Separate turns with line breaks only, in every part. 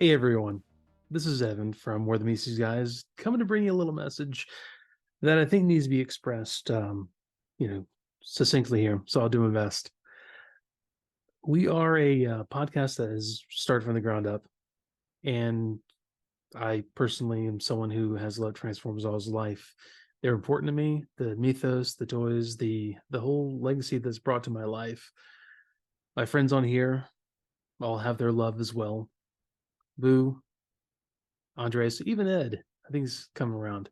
Hey everyone, this is Evan from Morethanmeetstheseguys, coming to bring you a little message that I think needs to be expressed, you know, succinctly here. So I'll do my best. We are a podcast that has started from the ground up, and I personally am someone who has loved Transformers all his life. They're important to me. The mythos, the toys, the whole legacy that's brought to my life. My friends on here all have their love as well. Boo, Andres, even Ed, I think he's come around.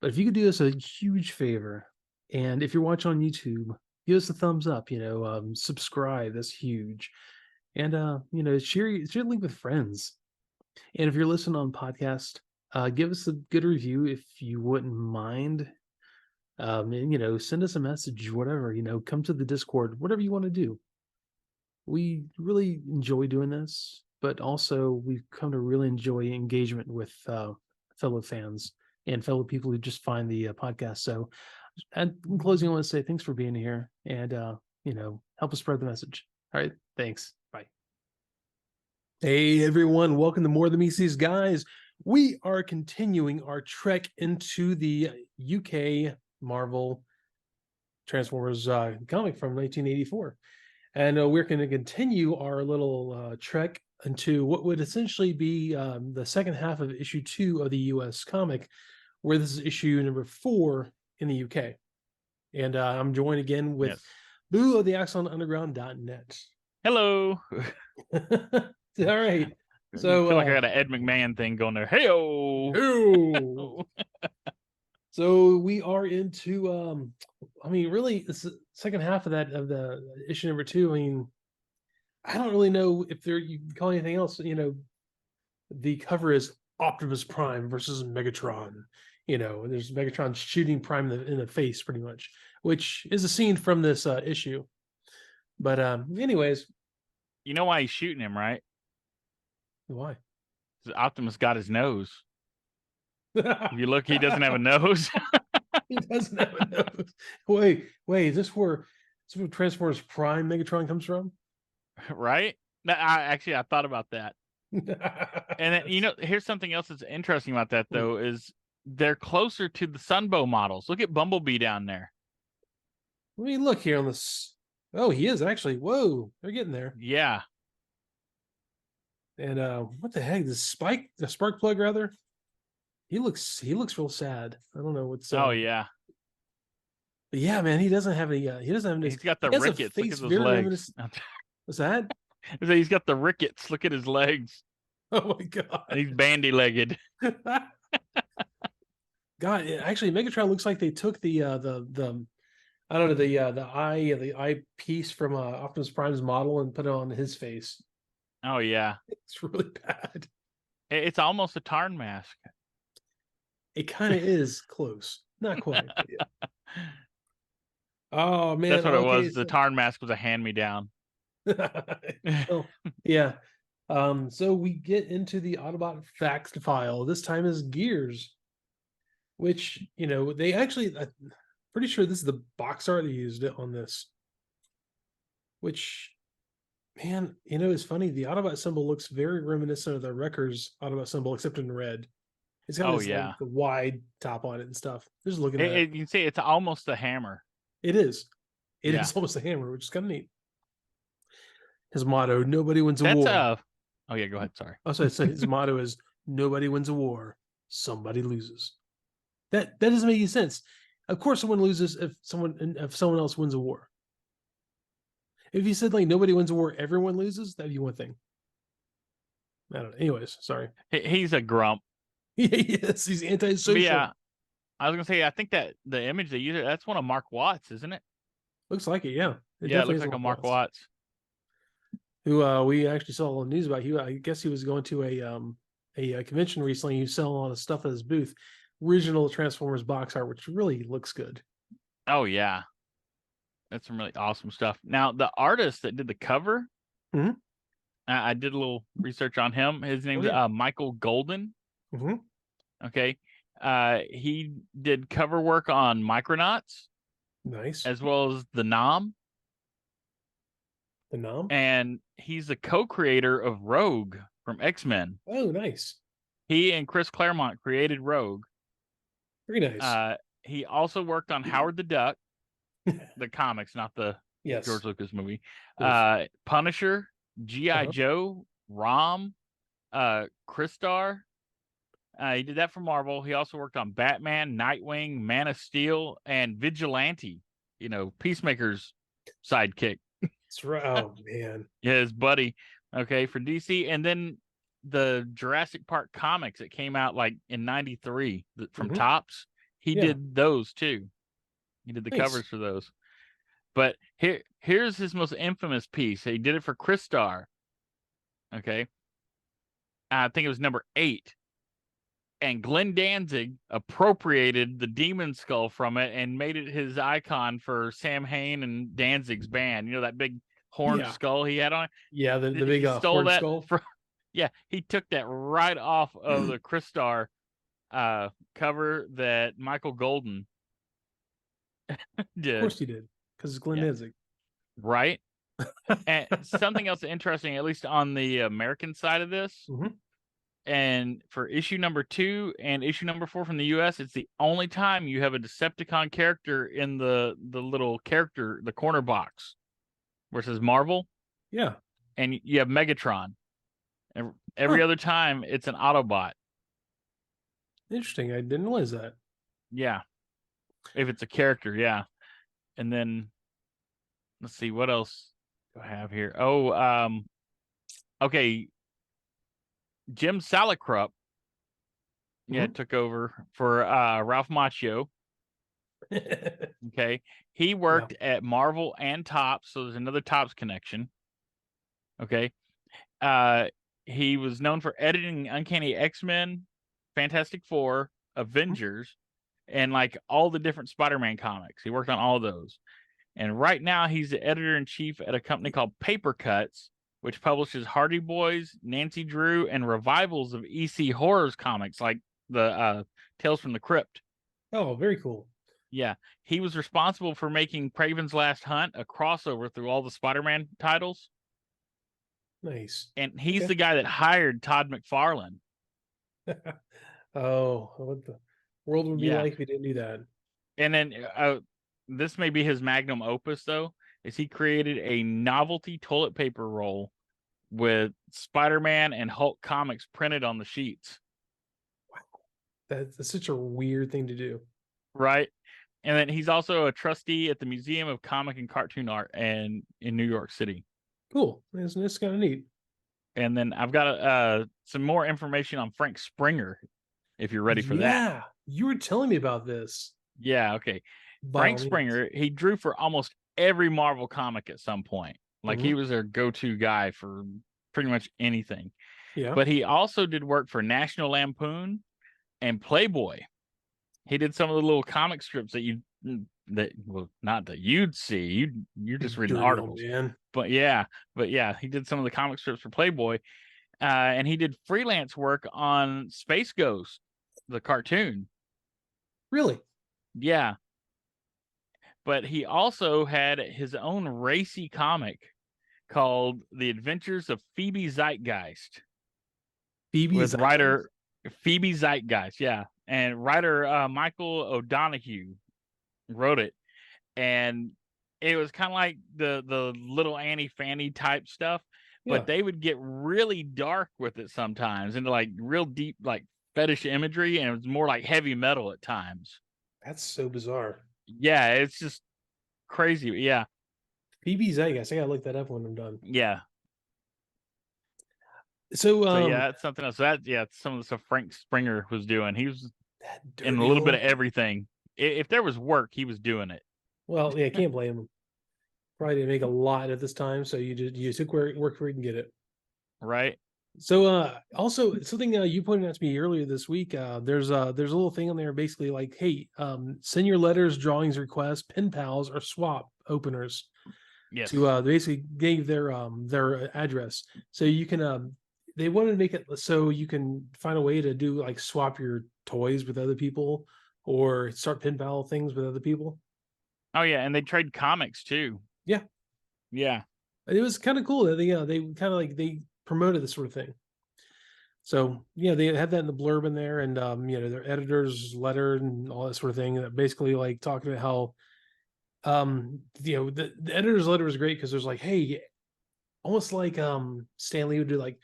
But if you could do us a huge favor, and if you're watching on YouTube, give us a thumbs up, subscribe, that's huge. And share the link with friends. And if you're listening on podcast, give us a good review if you wouldn't mind. And send us a message, whatever, come to the Discord, whatever you want to do. We really enjoy doing this, but also we've come to really enjoy engagement with fellow fans and fellow people who just find the podcast. So, and in closing, I want to say thanks for being here and, help us spread the message. All right. Thanks. Bye. Hey, everyone. Welcome to More Than These Guys. We are continuing our trek into the UK Marvel Transformers comic from 1984. And we're going to continue our little trek into what would essentially be the second half of issue 2 of the US comic, where this is issue number 4 in the UK. And I'm joined again with Boo of the AxonUnderground.net.
Hello.
All right.
So I feel like I got an Ed McMahon thing going there. Hey-o.
So we are into really it's the second half of the issue number 2. I mean, I don't really know if you can call anything else. The cover is Optimus Prime versus Megatron. There's Megatron shooting Prime in the face, pretty much, which is a scene from this issue. But anyways,
you know why he's shooting him, right?
Why?
Optimus got his nose. If you look, he doesn't have a nose.
He doesn't have a nose. Wait, is this where Transformers Prime Megatron comes from?
Right? I thought about that. And then, here's something else that's interesting about that, though, is they're closer to the Sunbow models. Look at Bumblebee down there.
Let me look here on this. Oh, he is actually. Whoa, they're getting there.
Yeah.
And what the heck? The spark plug rather. He looks real sad. I don't know what's.
Oh yeah.
But yeah, man, he doesn't have any. He doesn't have any.
He's got the rickets. Look at those legs.
What's that?
He's got the rickets. Look at his legs.
Oh my god.
And he's bandy-legged.
God, actually, Megatron looks like they took the I don't know, the eye piece from Optimus Prime's model and put it on his face.
Oh yeah,
it's really bad.
It's almost a Tarn mask.
It kind of is close, not quite. Yeah. Oh man,
that's what it was. The Tarn mask was a hand-me-down.
Well, yeah. So we get into the Autobot facts file. This time is Gears, which they actually. I'm pretty sure this is the box art they used it on this. Which, man, it's funny. The Autobot symbol looks very reminiscent of the Wreckers Autobot symbol, except in red. It's got the wide top on it and stuff. Just looking at it.
You can see it's almost a hammer.
It is. It is almost a hammer, which is kind of neat. His motto: "Nobody wins a war."
Oh yeah, go ahead. Sorry.
Also, his motto is "Nobody wins a war, somebody loses." That doesn't make any sense. Of course, someone loses if someone else wins a war. If you said like nobody wins a war, everyone loses, that'd be one thing. I don't know. Anyways, sorry.
He's a grump.
Yes, he's antisocial.
Yeah, I was gonna say, I think that the image they use, that's one of Mark Watts, isn't it?
Looks like it, yeah.
It looks like a Mark Watts.
Who we actually saw on the news about. I guess he was going to a convention recently. He was selling a lot of stuff at his booth. Original Transformers box art, which really looks good.
Oh yeah, that's some really awesome stuff. Now the artist that did the cover, I did a little research on him. His name's Michael Golden. Okay, he did cover work on Micronauts.
Nice.
As well as the Nom.
The Nom?
And he's the co-creator of Rogue, from X-Men.
Oh, nice.
He and Chris Claremont created Rogue.
Very nice.
He also worked on Howard the Duck, the comics, not the George Lucas movie. Punisher, G.I. Joe, Rom, Crystar. He did that for Marvel. He also worked on Batman, Nightwing, Man of Steel, and Vigilante. Peacemaker's sidekick.
That's right. Oh man.
Yeah, his buddy. Okay, for DC, and then the Jurassic Park comics that came out like in '93 from Topps. He did those too. He did the covers for those. But here's his most infamous piece. He did it for Crystar. Okay. I think it was number 8. And Glenn Danzig appropriated the demon skull from it and made it his icon for Sam Hain and Danzig's band. You know, that big horned skull he had on?
Yeah, the big
stole that
skull.
Yeah, he took that right off of the Crystar cover that Michael Golden did.
Of course he did, because it's Glenn Danzig.
Right? And something else interesting, at least on the American side of this, and for issue number 2 and issue number 4 from the US, it's the only time you have a Decepticon character in the little character, the corner box, where it says Marvel.
Yeah.
And you have Megatron. And every other time, it's an Autobot.
Interesting. I didn't realize that.
Yeah. If it's a character, yeah. And then, let's see, what else do I have here? Oh, okay. Jim Salicrup, took over for Ralph Macchio. Okay. He worked at Marvel and Topps, so there's another Topps connection. Okay. He was known for editing Uncanny X-Men, Fantastic Four, Avengers, and like all the different Spider-Man comics. He worked on all of those. And right now he's the editor-in-chief at a company called Paper Cuts, which publishes Hardy Boys, Nancy Drew, and revivals of EC Horrors comics like the Tales from the Crypt.
Oh, very cool.
Yeah. He was responsible for making Kraven's Last Hunt a crossover through all the Spider-Man titles.
Nice.
And he's the guy that hired Todd McFarlane.
Oh, what the world would be like if he didn't do that.
And then this may be his magnum opus, though, is he created a novelty toilet paper roll with Spider-Man and Hulk comics printed on the sheets.
Wow. That's such a weird thing to do.
Right. And then he's also a trustee at the Museum of Comic and Cartoon Art in New York City.
Cool. It's kind of neat.
And then I've got some more information on Frank Springer, if you're ready for that.
Yeah, you were telling me about this.
Yeah, okay. Frank Springer, he drew for almost every Marvel comic at some point. Like he was their go-to guy for pretty much anything.
Yeah.
But he also did work for National Lampoon and Playboy. He did some of the little comic strips not that you'd see. You're just reading articles.
Man.
But yeah, he did some of the comic strips for Playboy. And he did freelance work on Space Ghost, the cartoon.
Really?
Yeah. But he also had his own racy comic called The Adventures of Phoebe Zeitgeist. With writer Phoebe Zeitgeist, yeah. And writer Michael O'Donoghue wrote it. And it was kind of like the Little Annie Fanny type stuff, but they would get really dark with it sometimes, into like real deep like fetish imagery, and it was more like heavy metal at times.
That's so bizarre.
Yeah, it's just crazy. Yeah.
Phoebe Zeitgeist. I gotta look that up when I'm done.
Yeah.
So
yeah, that's something else. It's some of the stuff Frank Springer was doing. He was in a little bit of everything. If there was work, he was doing it.
Well, yeah, I can't blame him. Probably didn't make a lot at this time, so you took work where you can get it.
Right.
So also something you pointed out to me earlier this week, there's a little thing on there basically like, hey, send your letters, drawings, requests, pen pals, or swap openers.
Yes.
To basically give their address. So you can they wanted to make it so you can find a way to do like swap your toys with other people or start pen pal things with other people.
Oh yeah, and they trade comics too.
Yeah.
Yeah.
It was kind of cool that they kind of like they promoted this sort of thing. So yeah, they had that in the blurb in there, and their editor's letter and all that sort of thing. That basically like talking about how the editor's letter was great because there's like, hey, almost like Stan Lee would do like,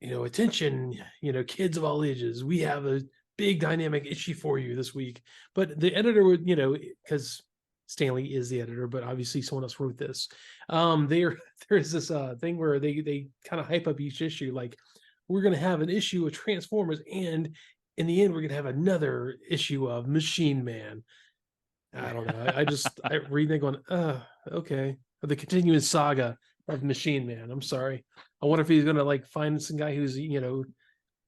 attention, kids of all ages, we have a big dynamic issue for you this week. But the editor would, because Stanley is the editor, but obviously someone else wrote this. There's this thing where they kind of hype up each issue, like we're going to have an issue of Transformers, and in the end, we're going to have another issue of Machine Man. I don't know. I read that going, okay, the continuing saga of Machine Man. I'm sorry. I wonder if he's going to like find some guy who's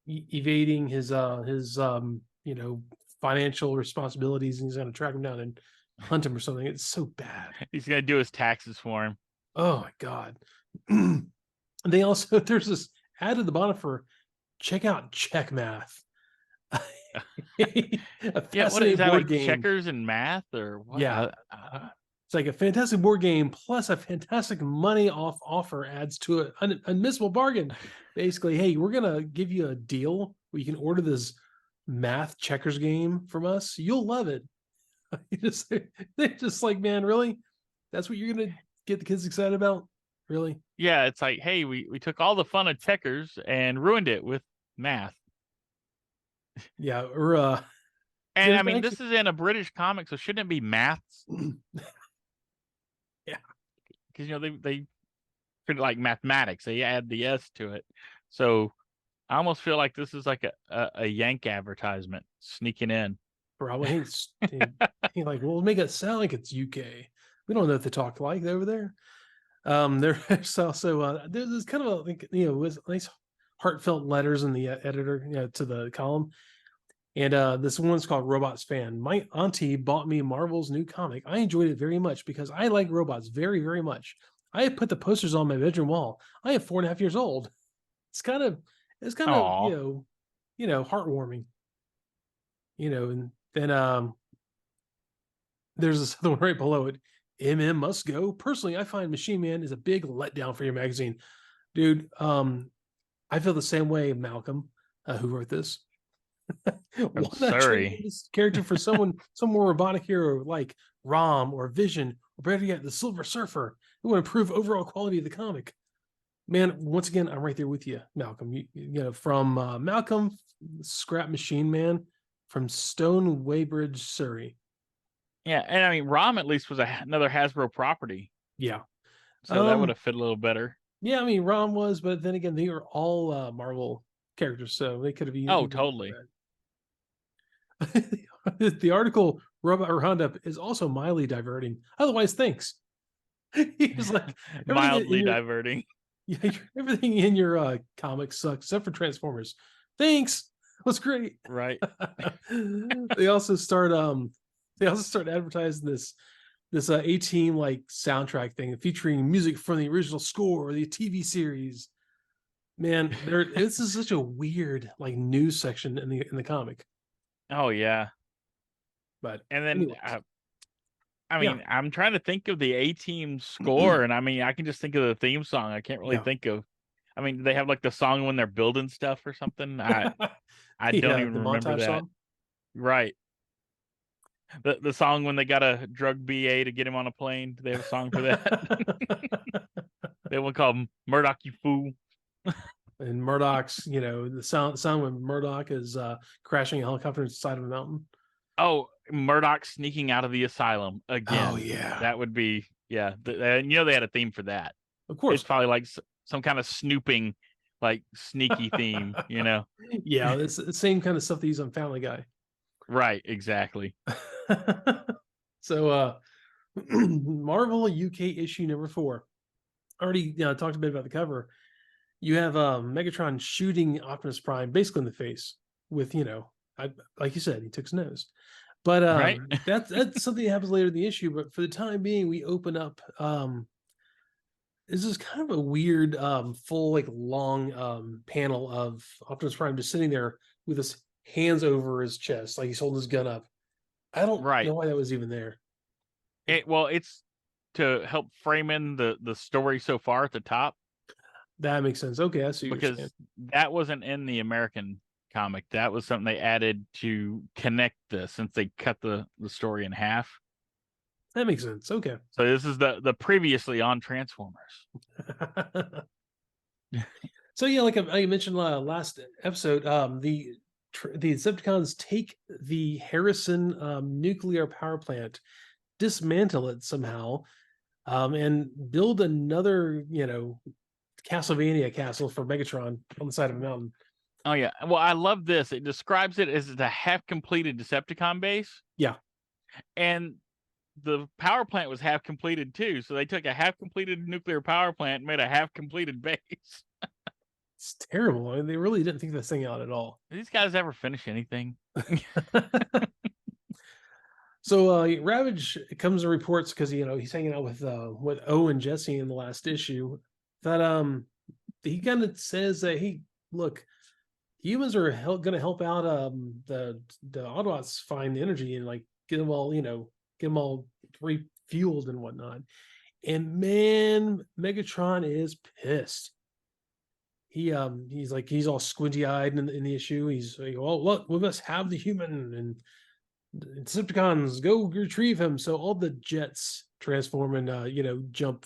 evading his financial responsibilities, and he's going to track him down and hunt him or something. It's so bad.
He's going to do his taxes for him.
Oh my god. They also there's this ad at the bottom for check out Check Math.
Yeah, what is that, like game. Checkers and math or what?
Yeah. It's like a fantastic board game plus a fantastic money off offer adds to it. An unmissable bargain. Basically, hey, we're going to give you a deal where you can order this math checkers game from us. You'll love it. They're just like, man, really? That's what you're going to get the kids excited about? Really?
Yeah, it's like, hey, we took all the fun of checkers and ruined it with math.
Yeah, or
and I mean, this is in a British comic, so shouldn't it be maths?
Yeah,
because they treat it like mathematics. They add the S to it, so I almost feel like this is like a Yank advertisement sneaking in.
Probably. He like, well, make it sound like it's UK. We don't know if they talk like over there. There's also there's kind of with nice heartfelt letters in the editor, to the column. And this one's called Robots Fan. My auntie bought me Marvel's new comic. I enjoyed it very much because I like robots very, very much. I have put the posters on my bedroom wall. I am 4.5 years old. It's kind of heartwarming. And then there's this other one right below it. MM must go. Personally, I find Machine Man is a big letdown for your magazine. Dude, I feel the same way, Malcolm, who wrote this.
I'm sorry.
This character for some more robotic hero like Rom or Vision, or better yet, the Silver Surfer. It would improve overall quality of the comic. Man, once again, I'm right there with you, Malcolm. From Malcolm, Scrap Machine Man, from Stone Weybridge, Surrey.
Yeah, and I mean, Rom at least was another Hasbro property.
Yeah,
so that would have fit a little better.
Yeah, I mean, Rom was, but then again, they were all Marvel characters, so they could have been.
Oh, totally.
The article Robot Roundup is also mildly diverting. Otherwise, thanks. He's like
mildly diverting.
Yeah, everything in your comic sucks except for Transformers. Thanks. That's great.
Right.
They also start advertising this A-Team like soundtrack thing featuring music from the original score or the TV series. Man, this is such a weird like news section in the comic.
Oh yeah.
But
and then I'm trying to think of the A-Team score, and I mean I can just think of the theme song. I can't really think of. I mean, they have like the song when they're building stuff or something. I don't even remember that. Song? Right. The song when they got a drug BA to get him on a plane. Do they have a song for that? They have one called Murdoch, you fool.
And Murdoch's, the sound when Murdoch is crashing a helicopter inside of a mountain.
Oh, Murdoch sneaking out of the asylum again.
Oh yeah,
that would be they had a theme for that.
Of course,
it's probably like some kind of snooping, like sneaky theme.
Yeah, it's the same kind of stuff they use on Family Guy.
Right, exactly.
So, Marvel UK issue number 4. Already talked a bit about the cover. You have Megatron shooting Optimus Prime basically in the face with, like you said, he took his nose. But
right?
that's something that happens later in the issue. But for the time being, we open up. This is kind of a weird, full, like long panel of Optimus Prime just sitting there with his hands over his chest, like he's holding his gun up. I don't know why that was even there.
It's to help frame in the story so far at the top.
That makes sense. Okay, I see what you're saying.
Because that wasn't in the American comic. That was something they added to connect this, since they cut the story in half.
That makes sense. Okay.
So this is the previously on Transformers.
So yeah, like I mentioned last episode, the Decepticons take the Harrison nuclear power plant, dismantle it somehow, and build another, Castlevania castle for Megatron on the side of a mountain.
Oh yeah. Well, I love this. It describes it as the half completed Decepticon base.
Yeah.
And the power plant was half completed too. So they took a half completed nuclear power plant and made a half completed base.
It's terrible. I mean, they really didn't think this thing out at all.
Did these guys ever finish anything?
So Ravage comes and reports, because he's hanging out with O and Jesse in the last issue, that he kind of says that, hey, look, humans are going to help out the Autobots find energy and like get them all refueled and whatnot. And man, Megatron is pissed. He's all squinty eyed in the issue. He's like, well, look, we must have the human, and Decepticons, go retrieve him. So all the jets transform and jump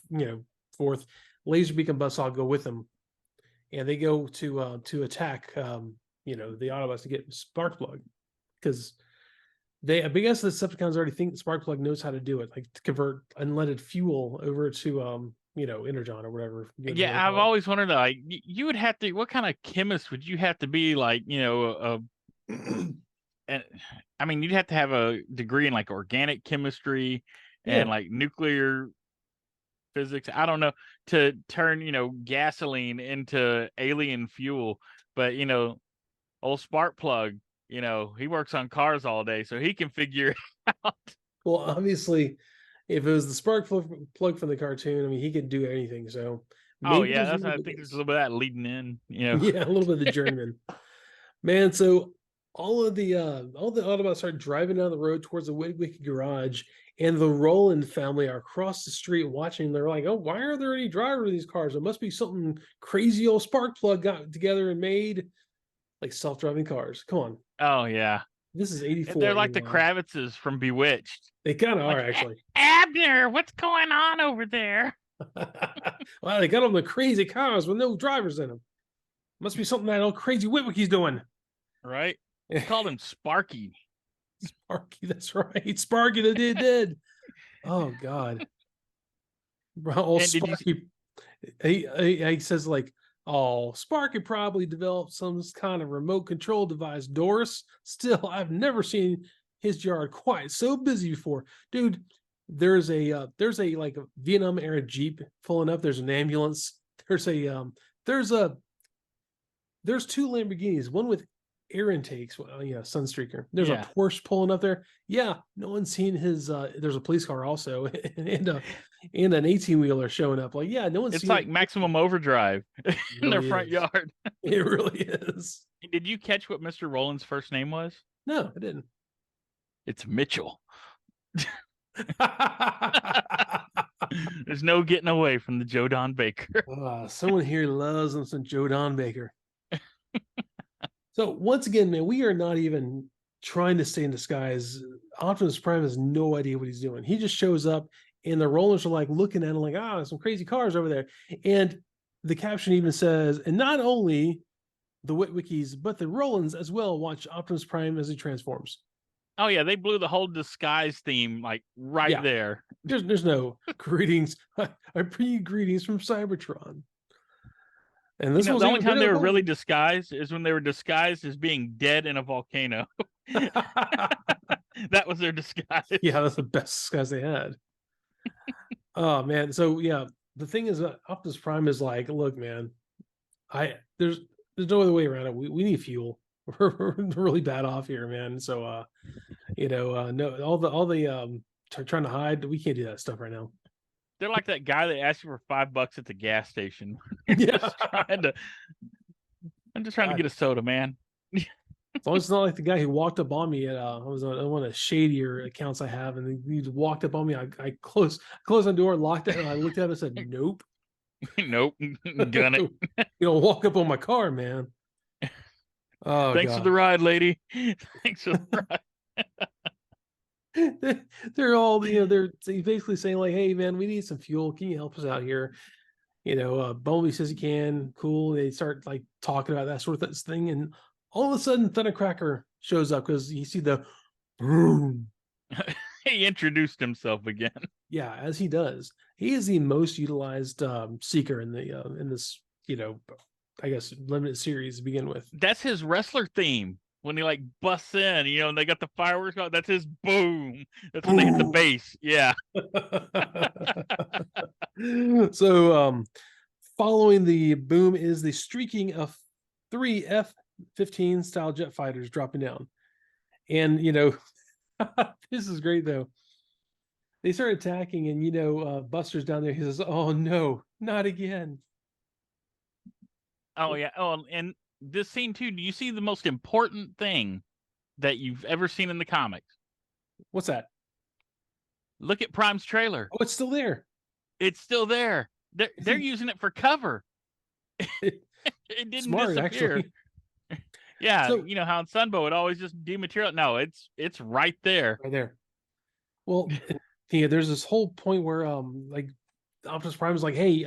forth. Laserbeak and Buzzsaw go with them, and they go to attack the Autobots to get Sparkplug, because I guess the Decepticons already think Sparkplug knows how to do it, like to convert unleaded fuel over to energon or whatever.
Yeah, I've always wondered, like, you would have to, what kind of chemist would you have to be, like, and I mean, you'd have to have a degree in like organic chemistry and like nuclear physics. I don't know, to turn, gasoline into alien fuel. But, old Sparkplug, he works on cars all day, so he can figure it out.
Well, obviously, if it was the spark plug from the cartoon, I mean, he could do anything. So,
oh yeah, I think there's a little bit of that leading in.
Yeah, a little bit of the journeyman. Man, so all the Autobots start driving down the road towards the Witwicky garage, and the Roland family are across the street watching. They're like, "Oh, why are there any drivers of these cars? It must be something crazy old Sparkplug got together and made, like self-driving cars." Come on.
Oh yeah.
This is 84.
They're like the Kravitzes from Bewitched.
They kind of are, actually.
Abner, what's going on over there?
Well, they got them the crazy cars with no drivers in them. Must be something that old crazy Witwicky's doing.
Right? They called him Sparky.
Sparky, that's right. Sparky the did. Oh God. Bro, Sparky. He says, like, oh, Sparky probably developed some kind of remote control device, Doris. Still, I've never seen his yard quite so busy before. Dude, there's a like a Vietnam era Jeep pulling up. There's an ambulance. There's two Lamborghinis, one with air intakes, Sunstreaker. There's a Porsche pulling up there. Yeah, no one's seen his there's a police car also, and an 18-wheeler showing up. Like, yeah, no one's seen
like Maximum Overdrive in their front yard.
It really is.
Did you catch what Mr. Roland's first name was?
No, I didn't.
It's Mtichell. There's no getting away from the Joe Don Baker.
Someone here loves them some Joe Don Baker. So once again, man, we are not even trying to stay in disguise. Optimus Prime has no idea what he's doing. He just shows up, and the Rollers are like looking at him like, there's some crazy cars over there. And the caption even says, and not only the Witwickies, but the Rolands as well watch Optimus Prime as he transforms.
Oh yeah, they blew the whole disguise theme like there.
There's no greetings. I bring you greetings from Cybertron. And this was
the only time they were really disguised is when they were disguised as being dead in a volcano. That was their disguise. Yeah,
that's the best disguise they had. Oh man, so yeah, the thing is, Optimus Prime is like, look, man, there's no other way around it. We need fuel. We're really bad off here, man. So no, all the trying to hide, we can't do that stuff right now.
They're like that guy that asked you for $5 at the gas station. I'm just trying to get a soda, man.
As long as it's not like the guy who walked up on me at one of the shadier accounts I have, and he walked up on me. I closed the door, locked it, and I looked at him and said, "Nope."
Nope. Gun it.
Walk up on my car, man. Oh,
Thanks
God.
for the ride, lady. Thanks for the ride.
They're all, they're basically saying like, hey, man, we need some fuel. Can you help us out here? Bumblebee says he can. Cool. They start like talking about that sort of thing. And all of a sudden, Thundercracker shows up because you see the boom.
He introduced himself again.
Yeah, as he does. He is the most utilized seeker in the in this, I guess limited series to begin with.
That's his wrestler theme. When he like busts in, and they got the fireworks out. That's his boom. That's when they hit the base. Yeah.
So following the boom is the streaking of 3 F-15 style jet fighters dropping down. And this is great though. They start attacking, and Buster's down there. He says, "Oh no, not again."
Oh yeah. Oh, and this scene too. Do you see the most important thing that you've ever seen in the comics?
What's that?
Look at Prime's trailer.
Oh, it's still there.
It's still there. They're using it for cover. It didn't
Smart,
disappear.
actually.
Yeah, so, how in Sunbow it always just dematerial. No, it's right there.
Right there. Well, there's this whole point where like Optimus Prime is like, hey,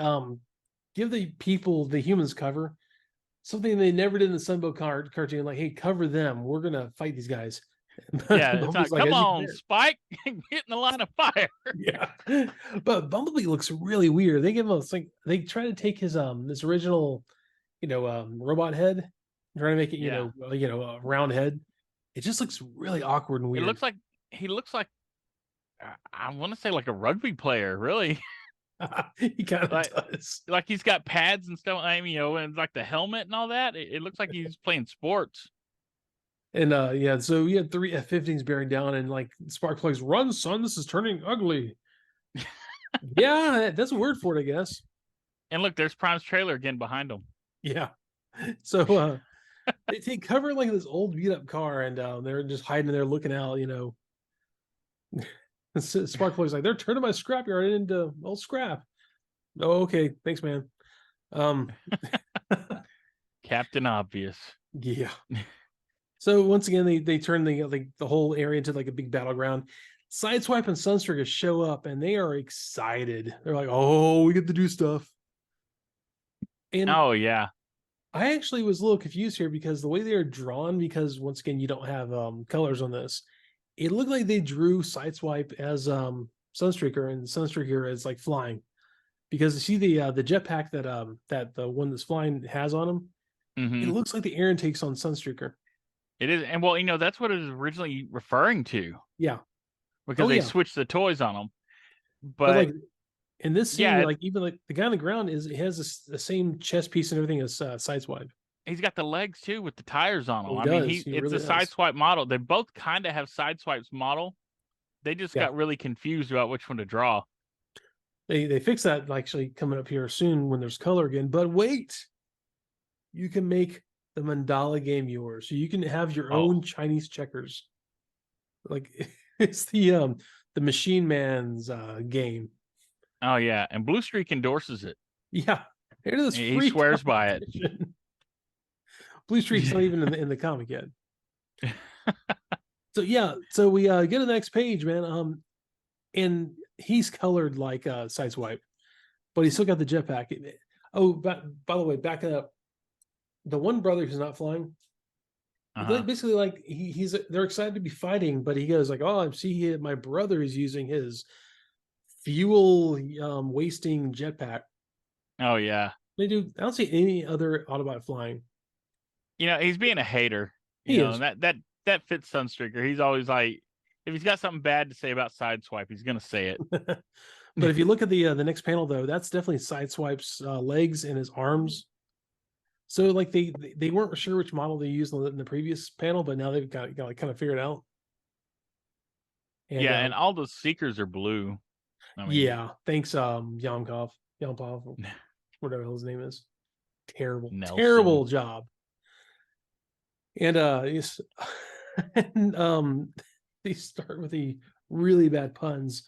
give the humans cover. Something they never did in the Sunbow cartoon, like, hey, cover them. We're gonna fight these guys.
Yeah, it's like, come on, Spike, get in the line of fire.
Yeah, but Bumblebee looks really weird. They give him they try to take his this original, robot head, trying to make it a round head. It just looks really awkward and weird.
It looks like he looks like I want to say like a rugby player, really.
He kind of does.
Like he's got pads and stuff. I mean, and like the helmet and all that. It looks like he's playing sports.
And so we had 3 F-15s bearing down, and like Sparkplug's, run, son, this is turning ugly. Yeah, that's a word for it, I guess.
And look, there's Prime's trailer again behind him.
Yeah. So they take cover like this old beat up car, and they're just hiding there looking out, Sparkplug's like, they're turning my scrapyard into old scrap. Oh, okay. Thanks, man.
Captain Obvious.
Yeah. So once again, they turn the whole area into like a big battleground. Sideswipe and Sunstreaker show up, and they are excited. They're like, "Oh, we get to do stuff." And
oh yeah,
I actually was a little confused here because the way they are drawn, because once again, you don't have colors on this. It looked like they drew Sideswipe as Sunstreaker and Sunstreaker as like flying, because you see the jetpack that the one that's flying has on him. Mm-hmm. It looks like the air intakes on Sunstreaker.
It is, and well, that's what it was originally referring to.
Yeah,
because they switched the toys on them. But
like in this scene, like even like the guy on the ground has the same chest piece and everything as Sideswipe.
He's got the legs too with the tires on them. It's really a Sideswipe model. They both kind of have Sideswipe's model. They just got really confused about which one to draw.
They fix that actually coming up here soon when there's color again. But wait, you can make the mandala game yours, so you can have your own Chinese checkers. Like it's the Machine Man's game.
Oh yeah, and Blue Streak endorses it.
Yeah,
he swears by it.
Blue Streak's not even in the comic yet. So we get to the next page, man. And he's colored like Sideswipe, but he's still got the jetpack. Oh, by the way, backing up, the one brother who's not flying, basically like they're excited to be fighting, but he goes like, "Oh, I see my brother is using his fuel wasting jetpack."
Oh yeah,
I don't see any other Autobot flying.
He's being a hater. That fits Sunstreaker. He's always like, if he's got something bad to say about Sideswipe, he's gonna say it.
But if you look at the next panel, though, that's definitely Sideswipe's legs and his arms. So like they weren't sure which model they used in the previous panel, but now they've got like kind of figured out.
And, and all those Seekers are blue.
Yeah, thanks, Yomkov, whatever his name is. Terrible job. And they start with the really bad puns.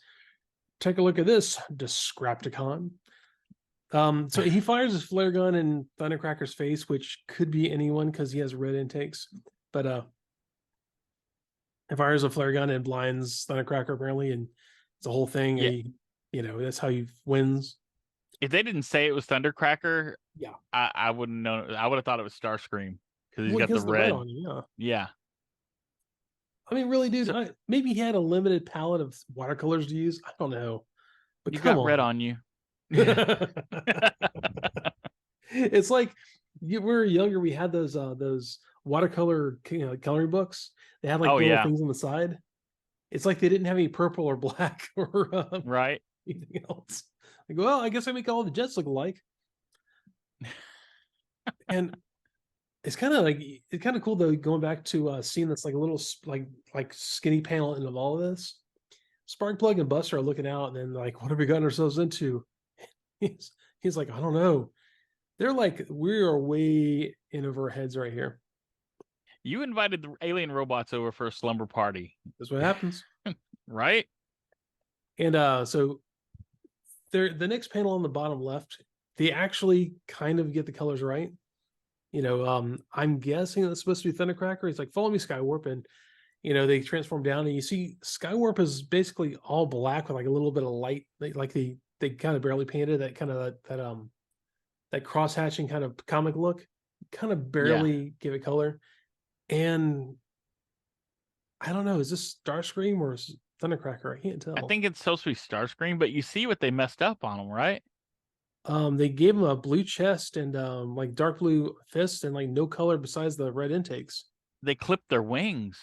Take a look at this, Decepticon. So he fires his flare gun in Thundercracker's face, which could be anyone because he has red intakes. But he fires a flare gun and blinds Thundercracker apparently, and it's a whole thing.
Yeah.
And that's how he wins.
If they didn't say it was Thundercracker,
Yeah,
I wouldn't know. I would have thought it was Starscream because he's
well,
got
he
the
has the red
red.
on him. Yeah,
Yeah.
I mean, really, dude.
So
Maybe he had a limited palette of watercolors to use. I don't know, but
you
come
got red
on.
on you.
It's like we were younger. We had those watercolor coloring books. They had like
Oh
the little
yeah.
things on the side. It's like they didn't have any purple or black or
Right.
anything else. Like, well, I guess I make all the jets look alike. And it's kind of cool though, going back to seeing this like a little like skinny panel in of all of this. Sparkplug and Buster are looking out, and then like, what have we gotten ourselves into? He's like, I don't know. They're like, we are way in over our heads right here.
You invited the alien robots over for a slumber party.
That's what happens.
Right?
And so the next panel on the bottom left, they actually kind of get the colors right. I'm guessing that's supposed to be Thundercracker. He's like, follow me, Skywarp, and they transform down, and you see Skywarp is basically all black with like a little bit of light, like they kind of barely painted that kind of that cross hatching kind of comic look, kind of barely give it color. And I don't know, is this Starscream or is Thundercracker? I can't tell.
I think it's supposed to be Starscream, but you see what they messed up on him, right?
They gave him a blue chest and like dark blue fist and like no color besides the red intakes.
They clipped their wings.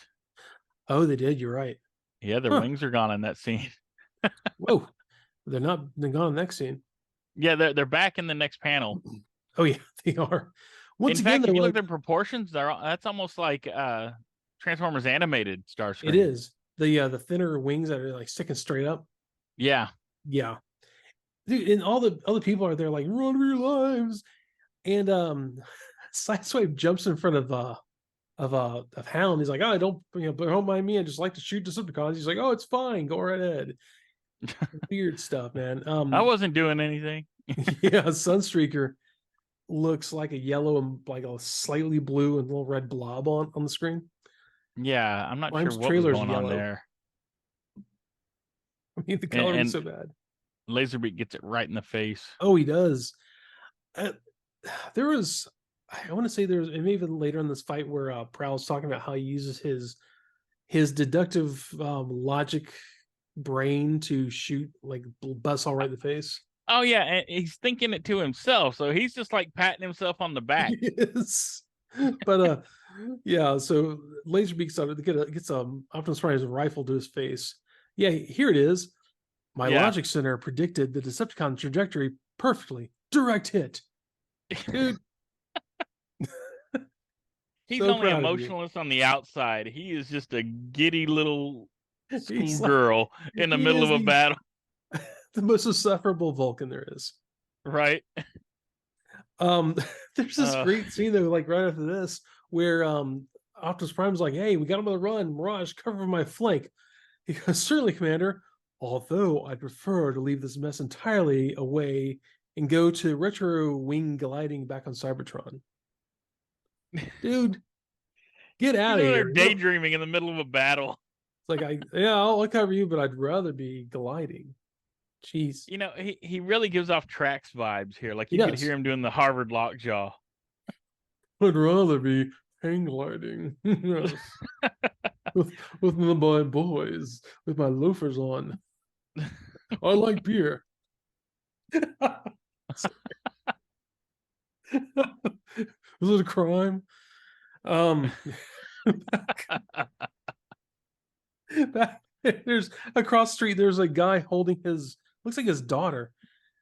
Oh, they did. You're right.
Yeah, their wings are gone in that scene.
Whoa, they're not. They're gone in the next scene.
Yeah, they're back in the next panel.
Oh yeah, they are.
Once again, if you look at their proportions, that's almost like Transformers animated Starscream.
It is the thinner wings that are like sticking straight up.
Yeah,
yeah, dude. And all the other people are there like, run for your lives. And Sideswipe jumps in front of Hound. He's like, oh, don't mind me. I just like to shoot Decepticons. He's like, oh, it's fine. Go right ahead. Weird stuff, man.
I wasn't doing anything.
Yeah, Sunstreaker looks like a yellow and like a slightly blue and little red blob on the screen.
Yeah, I'm not
Prime's
sure what was going
yellow
on there.
I mean, the color is so bad.
Laserbeak gets it right in the face.
Oh, he does. There was, I want to say there's maybe even later in this fight where Prowl's talking about how he uses his deductive logic brain to shoot like Buzzsaw right in the face.
Oh yeah, and he's thinking it to himself, so he's just like patting himself on the back.
Yes. But yeah, so Laserbeak gets Optimus Prime's rifle to his face. Yeah, here it is. My logic center predicted the Decepticon trajectory perfectly. Direct hit. Dude.
He's so only emotionless on the outside. He is just a giddy little schoolgirl in the middle of a battle.
The most insufferable Vulcan there is.
Right.
There's this great scene though, like right after this, where Optimus Prime's like, hey, we got him on the run. Mirage, cover my flank. He goes, certainly, Commander. Although I'd prefer to leave this mess entirely away and go to retro wing gliding back on Cybertron. Dude, get out of here.
Daydreaming in the middle of a battle.
It's like, I'll cover you, but I'd rather be gliding. Jeez.
He really gives off Trax vibes here. Like you could hear him doing the Harvard lockjaw.
I'd rather be hang gliding. with my boys, with my loafers on. I like beer. Was it a crime? Back, there's across the street, there's a guy holding looks like his daughter.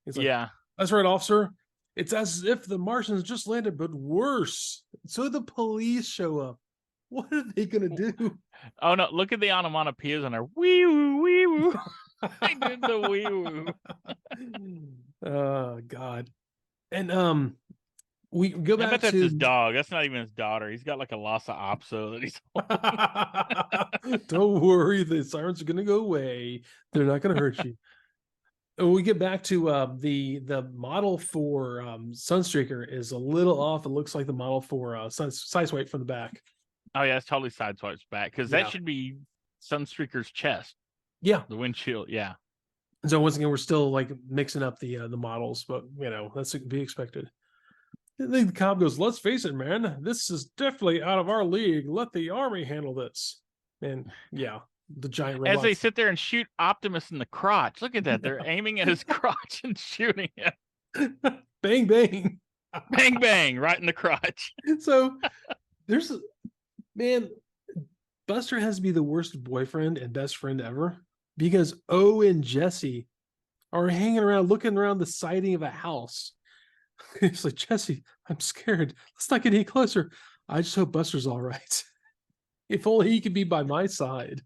He's like, that's right, officer. It's as if the Martians just landed, but worse. So the police show up. What are they gonna do?
Oh no, look at the onomatopoeias on there. Wee woo, wee woo. I did the wee woo.
Oh God. And we go back
that's his dog. That's not even his daughter. He's got like a Lhasa Apso that he's
Don't worry, the sirens are gonna go away. They're not gonna hurt you. When we get back to the model for Sunstreaker is a little off. It looks like the model for Sideswipe from the back.
Oh yeah, it's totally Sideswipe's back because that should be Sunstreaker's chest.
Yeah,
the windshield. Yeah.
So once again, we're still like mixing up the models, but that's to be expected. The cop goes, "Let's face it, man. This is definitely out of our league. Let the army handle this." And yeah, the giant robots.
As they sit there and shoot Optimus in the crotch. Look at that. They're aiming at his crotch and shooting him.
Bang, bang.
Bang, bang, right in the crotch.
So there's, man, Buster has to be the worst boyfriend and best friend ever because O and Jesse are hanging around, looking around the siding of a house. It's like, Jesse, I'm scared. Let's not get any closer. I just hope Buster's all right. If only he could be by my side.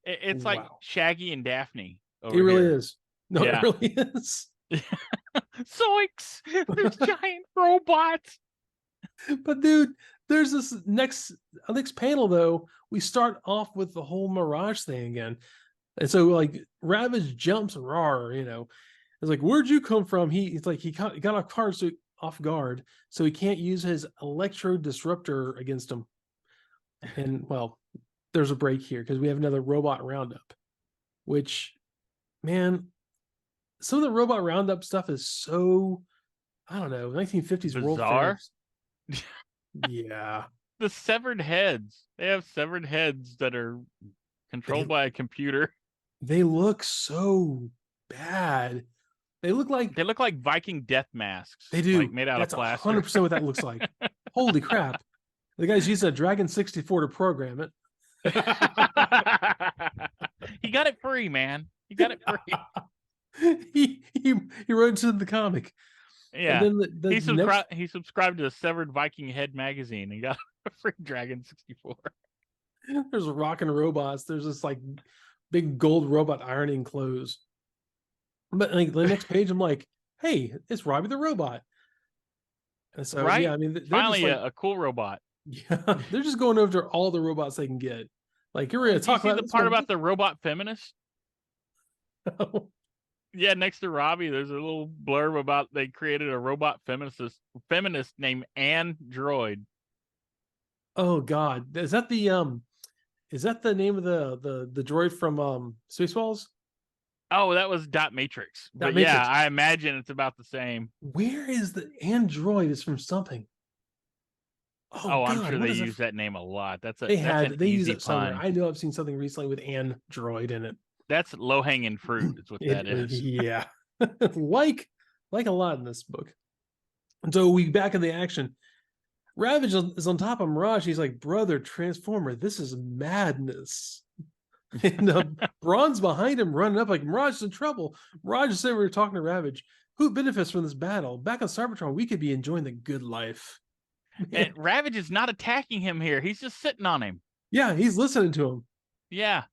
It's like Shaggy and Daphne.
It really is. No, it really is.
Zoinks! There's giant robots.
But dude, there's this next panel though. We start off with the whole Mirage thing again. And so like Ravage jumps rawr, It's like, where'd you come from? He got off guard, so he can't use his electro disruptor against him. And well, there's a break here because we have another robot roundup, which, man, some of the robot roundup stuff is so, I don't know, 1950s
bizarre.
World yeah.
The severed heads. They have severed heads that are controlled by a computer.
They look so bad. They look like
Viking death masks.
They do.
Like made out of plastic.
100% what that looks like. Holy crap. The guy's using a Dragon 64 to program it.
He got it free, man. He got it free.
he wrote into the comic.
Yeah. And then he subscribed to the Severed Viking Head magazine and got a free Dragon 64.
There's rocking robots. There's this like big gold robot ironing clothes. But like the next page, I'm like, hey, it's Robbie the robot. And so
right?
yeah, I mean,
finally a cool robot.
Yeah, they're just going over all the robots they can get. Like you're gonna talk about
the part about the robot feminist.
Oh.
Yeah, next to Robbie, there's a little blurb about they created a robot feminist named Ann Droid.
Oh God, is that the name of the droid from Spaceballs?
Oh, that was Dot Matrix. But yeah, I imagine it's about the same.
Where is the Android? Is from something.
Oh, God, I'm sure they use that name a lot. They
use it somewhere. I know I've seen something recently with Android in it.
That's low hanging fruit. Is what that is.
Yeah, like a lot in this book. And so we back in the action. Ravage is on top of Mirage. He's like, brother Transformer, this is madness. And Brawn's behind him, running up like, Mirage is in trouble. Mirage said we were talking to Ravage. Who benefits from this battle? Back on Cybertron, we could be enjoying the good life.
And Ravage is not attacking him here. He's just sitting on him.
Yeah, he's listening to him.
Yeah.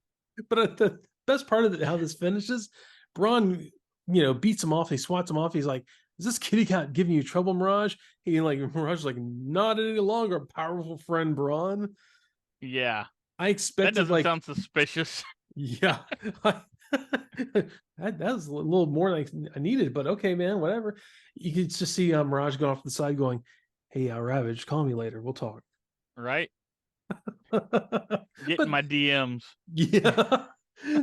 But the best part of how this finishes, Brawn, beats him off. He swats him off. He's like, is this kitty cat giving you trouble, Mirage? Mirage is like, not any longer, powerful friend Brawn.
Yeah.
I expected
that doesn't sound suspicious.
Yeah. that was a little more like I needed, but okay, man, whatever. You could just see Mirage going off to the side going, hey, Ravage, call me later. We'll talk.
Right. Getting my DMs.
Yeah.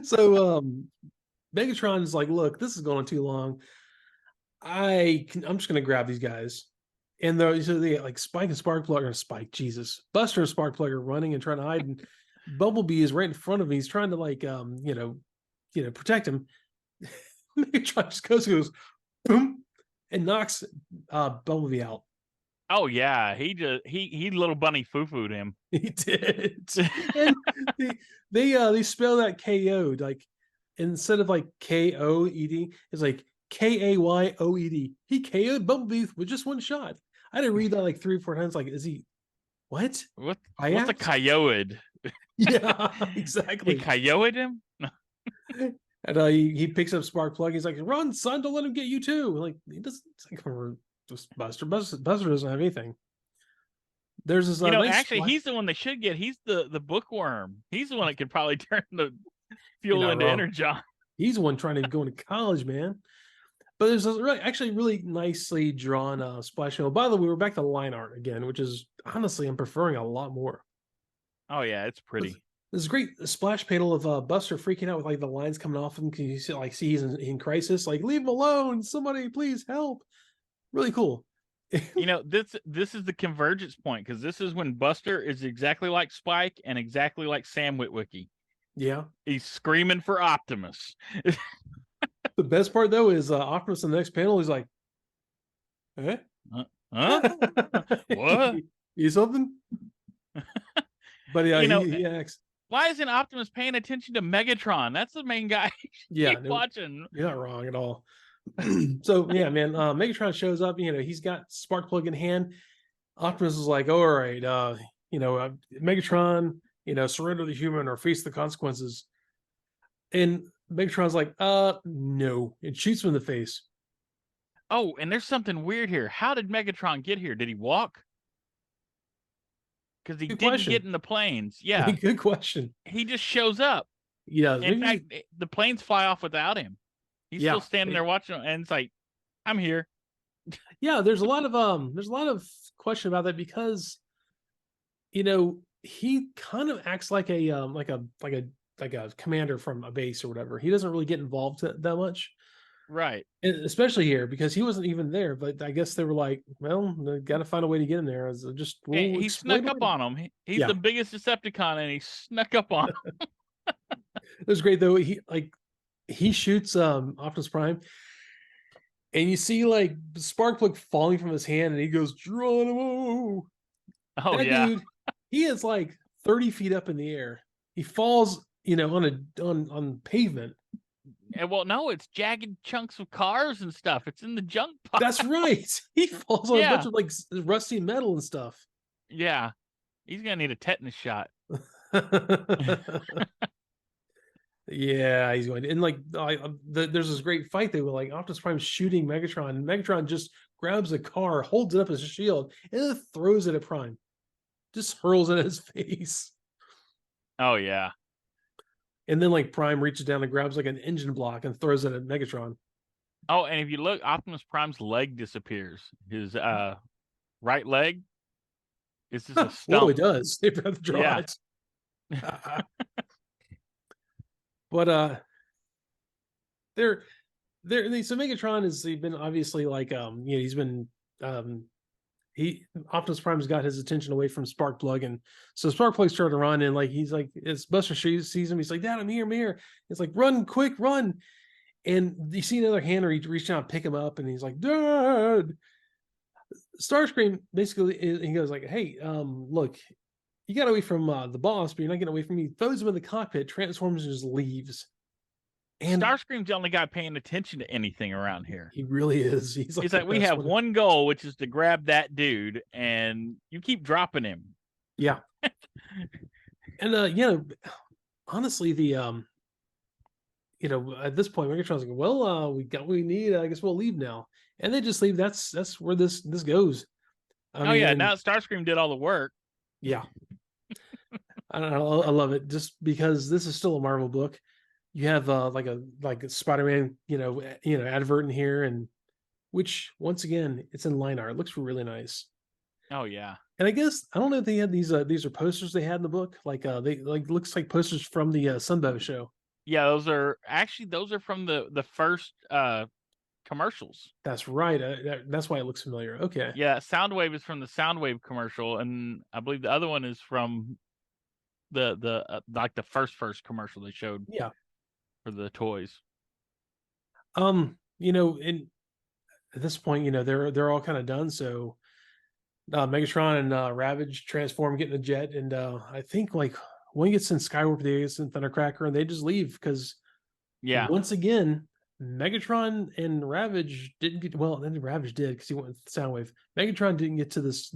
So Megatron is like, look, this is going too long. I'm just gonna grab these guys. And they like Spike and Sparkplug, or Spike, Jesus. Buster and Sparkplug are running and trying to hide, and Bumblebee is right in front of me. He's trying to protect him. Megatron just goes boom and knocks Bumblebee out.
Oh yeah, he little bunny foo-fooed him.
He did. And they spell that KO'd, like instead of like KOED, it's like KAYOED. He KO'd Bumblebee with just one shot. I had to read that like 3 or 4 times. Like, is he what?
What's a coyote?
Yeah, exactly.
He coyoted him.
And he picks up Sparkplug. He's like, "Run, son! Don't let him get you too." Like he doesn't. It's like, just Buster doesn't have anything. There's this.
Actually, he's the one they should get. He's the bookworm. He's the one that could probably turn the fuel into energon.
He's the one trying to go into college, man. But there's a actually really nicely drawn splash panel. By the way, we're back to line art again, which is honestly I'm preferring a lot more.
Oh yeah, it's pretty.
This great splash panel of Buster freaking out with like the lines coming off him. Can you see he's in crisis? Like, leave him alone! Somebody please help! Really cool.
This is the convergence point, because this is when Buster is exactly like Spike and exactly like Sam Witwicky.
Yeah,
he's screaming for Optimus.
The best part though is Optimus in the next panel. He's like, "Eh,
huh? What?
You something?" But yeah, he acts.
Why isn't Optimus paying attention to Megatron? That's the main guy.
Yeah,
watching.
You're not wrong at all. So yeah, man, Megatron shows up. He's got Sparkplug in hand. Optimus is like, "All right, Megatron, surrender the human or face the consequences." And Megatron's like, no," and shoots him in the face.
Oh, and there's something weird here. How did Megatron get here? Did he walk? Because he didn't get in the planes. Yeah.
Good question.
He just shows up.
Yeah.
In fact, the planes fly off without him. He's still standing there watching, and it's like, I'm here.
Yeah, there's a lot of question about that, because he kind of acts like a commander from a base or whatever. He doesn't really get involved that much.
Right.
And especially here, because he wasn't even there, but I guess they were like, well, they got to find a way to get in there.
He snuck up on him. He's the biggest Decepticon, and he snuck up on him.
It was great though. He shoots Optimus Prime, and you see like Sparkplug falling from his hand, and he goes, "Geronimo!"
Oh yeah,
dude, he is like 30 feet up in the air. He falls, on pavement.
And well, no, it's jagged chunks of cars and stuff. It's in the junk pile.
That's right. He falls on a bunch of like rusty metal and stuff.
Yeah, he's gonna need a tetanus shot.
Yeah, he's going to. And like, there's this great fight they were like Optimus Prime shooting Megatron, and Megatron just grabs a car, holds it up as a shield, and then throws it at Prime. Just hurls it at his face.
Oh yeah.
And then like Prime reaches down and grabs like an engine block and throws it at Megatron.
Oh, and if you look, Optimus Prime's leg disappears. His right leg. It's just a stump.
Oh, it does. They forgot to draw it. But so Megatron has been obviously like he's been Optimus Prime's got his attention away from Sparkplug, and so Sparkplug's trying to run, and like he's like, as Buster sees him, he's like, "Dad, I'm here." It's like, "Run, quick, run!" And you see another hand reach out and pick him up, and he's like, "Dad!" Starscream basically, he goes like, "Hey, look, you got away from the boss, but you're not getting away from me." Throws him in the cockpit, transforms, and just leaves.
And Starscream's the only guy paying attention to anything around here.
He really is. He's like,
we have one goal, which is to grab that dude, and you keep dropping him.
Yeah. And honestly, the at this point, Megatron's like, "Well, we got what we need. I guess we'll leave now." And they just leave. That's where this goes.
Now Starscream did all the work.
Yeah. I love it, just because this is still a Marvel book. You have like a Spider-Man, advert in here, and which once again, it's in line art. It looks really nice.
Oh yeah.
And I guess I don't know if they had these are posters they had in the book. Like they like looks like posters from the Sunbow show.
Yeah, those are from the first commercials.
That's right. That's why it looks familiar. Okay.
Yeah, Soundwave is from the Soundwave commercial, and I believe the other one is from the like the first commercial they showed.
Yeah.
For the toys.
And at this point, they're all kind of done. So Megatron and Ravage transform, get in a jet, and I think like one gets in Skywarp, the gets in Thundercracker, and they just leave because once again, Megatron and Ravage didn't get then Ravage did because he went with Soundwave. Megatron didn't get to this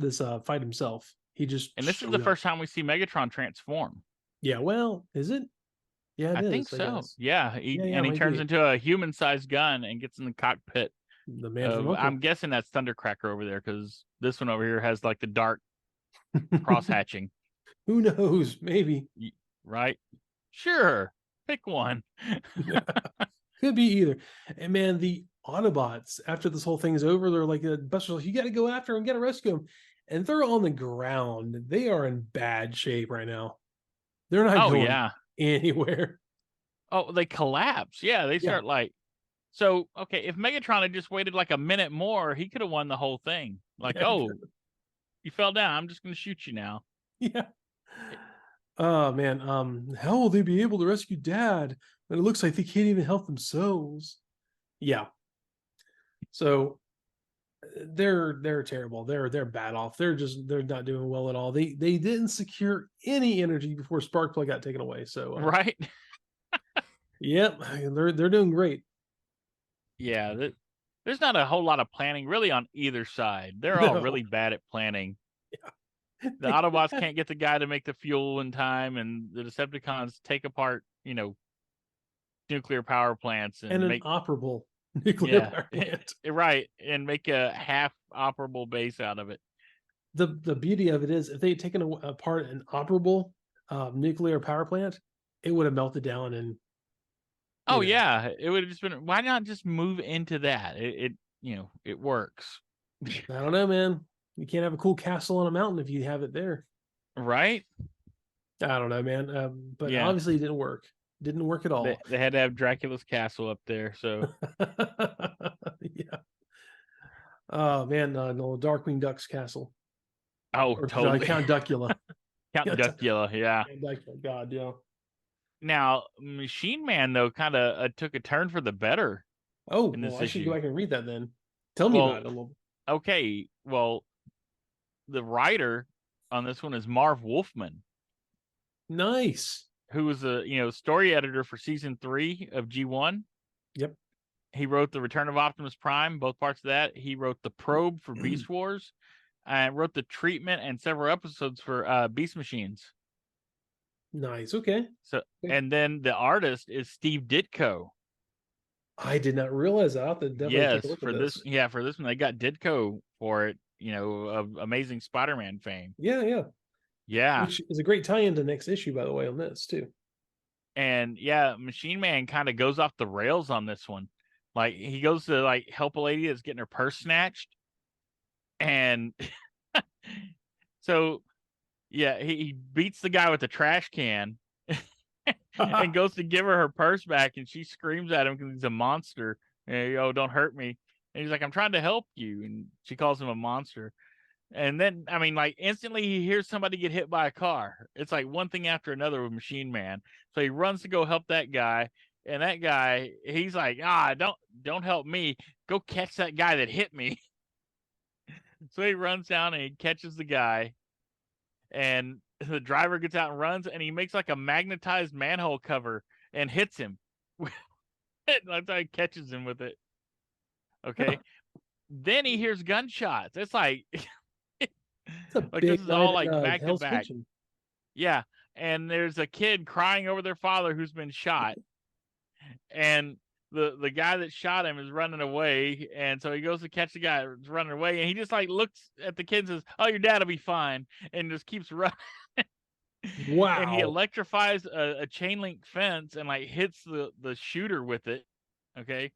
fight himself. He just
this is the first time we see Megatron transform.
Yeah, well, is it? Yeah,
I think so. Yeah, he turns into a human-sized gun and gets in the cockpit.
The man from Uncle.
I'm guessing that's Thundercracker over there, because this one over here has like the dark cross hatching.
Who knows? Maybe.
Right? Sure. Pick one.
Could be either. And man, the Autobots, after this whole thing is over, they're like, Buster's like, you got to go after him, got to rescue him. And they're on the ground. They are in bad shape right now. They're not
Oh
going
yeah.
anywhere.
Oh, they collapse. Yeah, they
Yeah.
start like. So okay, if Megatron had just waited like a minute more, he could have won the whole thing. Like,
Yeah.
oh, you fell down. I'm just gonna shoot you now.
Yeah. Oh man. How will they be able to rescue Dad? And it looks like they can't even help themselves. Yeah. So they're terrible. They're bad off. They're not doing well at all. They didn't secure any energy before Sparkplug got taken away. So
Right?
yep, they're doing great.
Yeah. There's not a whole lot of planning really on either side. They're all
No.
really bad at planning.
Yeah.
The Autobots can't get the guy to make the fuel in time, and the Decepticons take apart, nuclear power plants
And
and
an
make
operable nuclear
yeah,
power plant.
right, and make a half operable base out of it.
The beauty of it is, if they had taken apart an operable nuclear power plant, it would have melted down and
Oh yeah, it would have just been. Why not just move into that? It works,
I don't know, man. You can't have a cool castle on a mountain if you have it there.
right?
I don't know, man. But
Yeah,
obviously, it didn't work. Didn't work at
they
all.
they had to have Dracula's castle up there. So
Yeah. Oh man, no, Darkwing Duck's castle,
oh,
or
totally.
Count Duckula.
Count
Yeah,
Duckula, yeah.
Count Duckula. God, yeah.
Now, Machine Man though kind of took a turn for the better
Oh
in
well,
this
I should go
issue.
back and read that then. Tell me about
Well,
it a little.
okay, well, the writer on this one is Marv Wolfman,
Nice.
who was a story editor for season 3 of G1.
Yep.
He wrote the Return of Optimus Prime, both parts of that. He wrote the Probe for Beast Wars, and wrote the treatment and several episodes for Beast Machines.
Nice. Okay.
So, and then the artist is Steve Ditko.
I did not realize that. I'll have to definitely take a
Yes,
look at
for this,
this.
for this one, they got Ditko for it. Of Amazing Spider-Man fame.
Yeah, yeah.
Yeah,
Which is a great tie-in to next issue, by the way, on this too.
and yeah, Machine Man kind of goes off the rails on this one. Like he goes to like help a lady that's getting her purse snatched, and so yeah, he beats the guy with the trash can and goes to give her purse back, and she screams at him because he's a monster. And, oh, don't hurt me. And he's like, I'm trying to help you. And she calls him a monster. And then, I mean, like instantly he hears somebody get hit by a car. It's like one thing after another with Machine Man. So he runs to go help that guy. And that guy, he's like, don't help me. Go catch that guy that hit me. So he runs down and he catches the guy. And the driver gets out and runs, and he makes like a magnetized manhole cover and hits him. That's how he catches him with it. Okay. Then he hears gunshots. It's like like this is all like back to back.
Kitchen.
Yeah. And there's a kid crying over their father who's been shot. And the guy that shot him is running away. And so he goes to catch the guy that's running away. And he just like looks at the kid and says, oh, your dad will be fine. And just keeps running.
Wow.
And he electrifies a chain link fence and like hits the shooter with it. Okay.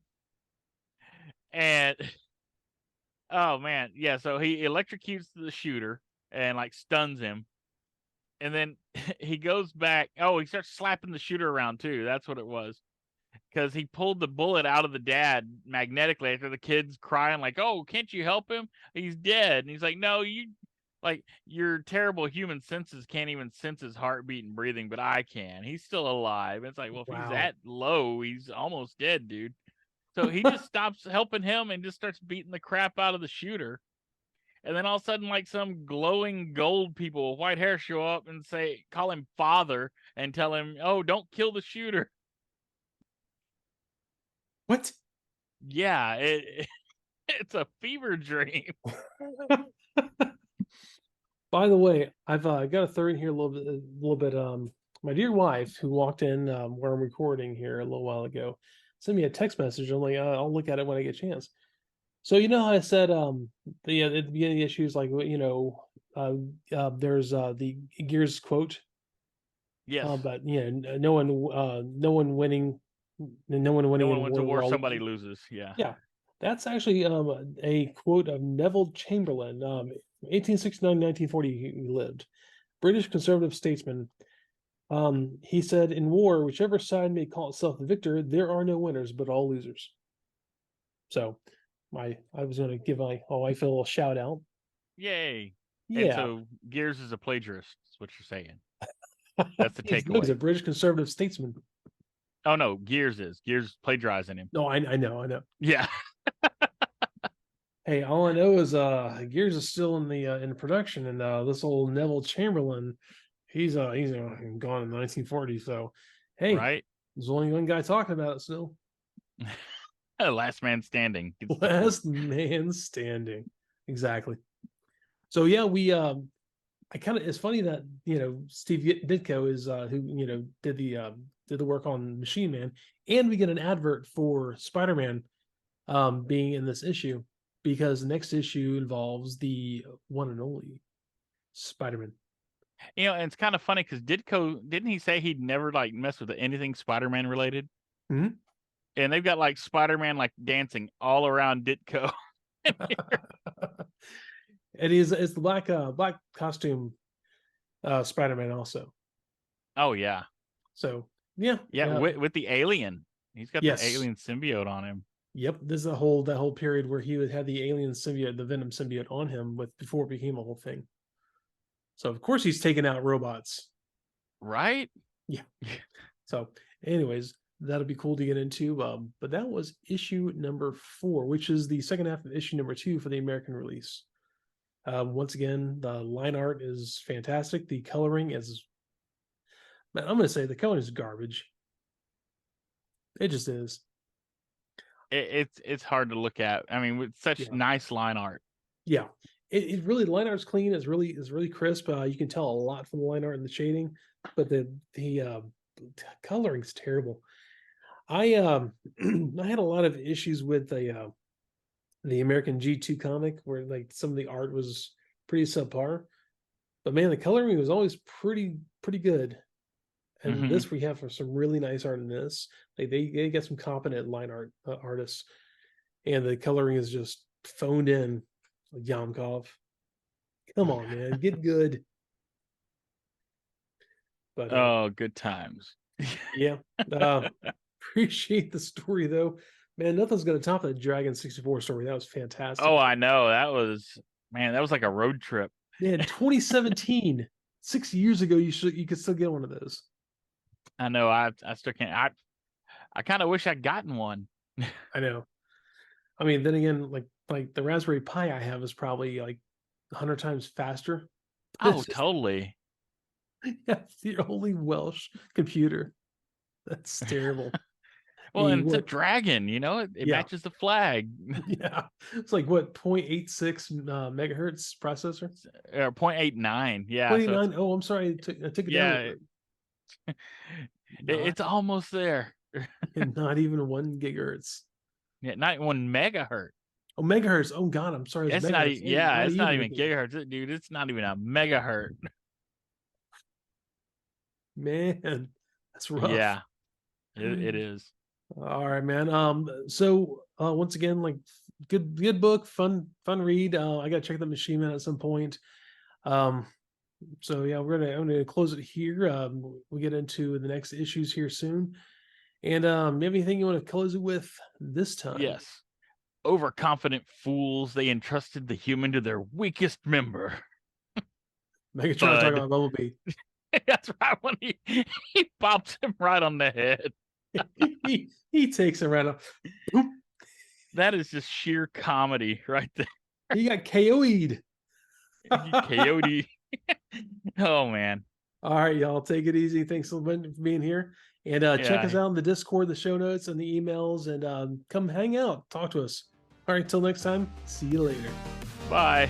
And oh man, yeah, so he electrocutes the shooter and like stuns him. And then he goes back. Oh, he starts slapping the shooter around too. That's what it was. Because he pulled the bullet out of the dad magnetically after the kid's crying, like, oh, can't you help him? He's dead. And he's like, no, your terrible human senses can't even sense his heartbeat and breathing, but I can. He's still alive. And it's like, well, if he's that low, he's almost dead, dude. So he just stops helping him and just starts beating the crap out of the shooter. And then all of a sudden, like some glowing gold people with white hair show up and call him father and tell him, oh, don't kill the shooter.
What?
Yeah, it's a fever dream.
By the way, I've got to throw in here a little bit. My dear wife, who walked in where I'm recording here a little while ago, sent me a text message. I'm like, I'll look at it when I get a chance. So you know how I said at the beginning of the issues, like there's the Gears quote.
Yes.
But no one winning No one winning
No one
in
wins a
war, we're
war,
all
somebody
losing.
loses. Yeah.
Yeah, that's actually a quote of Neville Chamberlain, 1869 1940. He lived. British conservative statesman. He said, "In war, whichever side may call itself the victor, there are no winners, but all losers." So, I was going to give my wife a little shout out.
Yay. And
Yeah,
so Gears is a plagiarist, is what you're saying. That's the
he's
takeaway.
a British conservative statesman.
Oh no, Gears plagiarizing him.
No, I know.
Yeah.
Hey, all I know is Gears is still in production, and this old Neville Chamberlain, he's gone in the 1940s. So, hey,
Right.
there's only one guy talking about it still.
Last man standing.
Last man standing. Exactly. So yeah, I kind of, it's funny that Steve Ditko is who did the work on Machine Man, and we get an advert for Spider-Man being in this issue, because the next issue involves the one and only Spider-Man.
And it's kind of funny because Ditko, didn't he say he'd never like mess with anything Spider-Man related?
Mm-hmm.
And they've got like Spider-Man like dancing all around Ditko.
And it's the black costume Spider-Man also.
Oh yeah.
So yeah.
With the alien. He's got
yes.
the alien symbiote on him.
Yep, this is that whole period where he would have the alien symbiote, the Venom symbiote on him before it became a whole thing. So of course he's taking out robots.
Right?
Yeah. So anyways, that'll be cool to get into. But that was issue number 4, which is the second half of issue number 2 for the American release. Once again, the line art is fantastic. The coloring is, man, I'm gonna say the coloring is garbage. It just is.
It's hard to look at. I mean, with such nice line art.
Yeah, it really, the line art's clean. It's really crisp. You can tell a lot from the line art and the shading, but the coloring's terrible. I I had a lot of issues with the American G2 comic, where like some of the art was pretty subpar, but man, the coloring was always pretty good. And this, we have some really nice art in this. Like they get some competent line art artists, and the coloring is just phoned in. Like Yamkov, come on, man, get good. But
good times.
Yeah, appreciate the story though, man. Nothing's gonna top that Dragon 64 story. That was fantastic.
Oh, I know, that was like a road trip.
Yeah, 2017, 6 years ago. You could still get one of those.
I know. I still can't. I kind of wish I'd gotten one.
I know. I mean, then again, like the Raspberry Pi I have is probably like 100 times faster.
Oh, totally.
Yeah, the only Welsh computer. That's terrible.
Well, and it's a dragon, it matches the flag.
Yeah, it's like what, 0.86 megahertz processor,
or 0.89. Yeah,
0.89. Oh, I'm sorry, I took it down.
It's almost there.
And not even 1 gigahertz.
Yeah, not 1 megahertz.
Oh, megahertz. Oh God, I'm sorry.
It's not. Yeah, it's not even gigahertz, dude. It's not even a megahertz.
Man, that's rough.
Yeah, it is.
All right, man. So once again, like good book, fun read. I gotta check the Machine Man at some point. So yeah, I'm gonna close it here. We'll get into the next issues here soon. And you have anything you want to close it with this time?
Yes. Overconfident fools, they entrusted the human to their weakest member.
Megatron talking about Bumblebee.
That's right, when he pops him right on the head.
he takes it right off.
That is just sheer comedy right there.
He got KO'd.
KO'd. Oh man.
All right, y'all, take it easy. Thanks so much for being here. And check us out in the Discord, the show notes, and the emails, and come hang out, talk to us. All right, till next time, see you later.
Bye.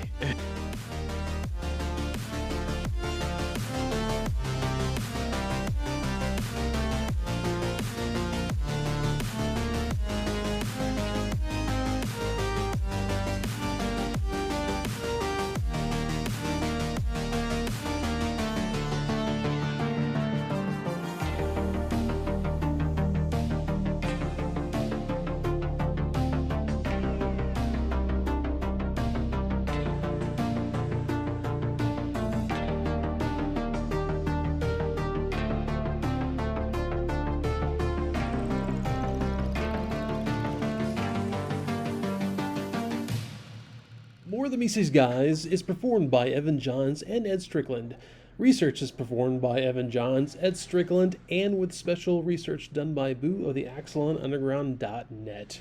More the Mises Guys is performed by Evan Johns and Ed Strickland. Research is performed by Evan Johns, Ed Strickland, and with special research done by Boo of the AxelonUnderground.net.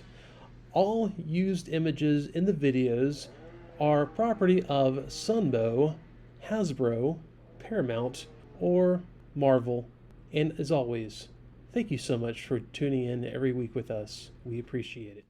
All used images in the videos are property of Sunbow, Hasbro, Paramount, or Marvel. And as always, thank you so much for tuning in every week with us. We appreciate it.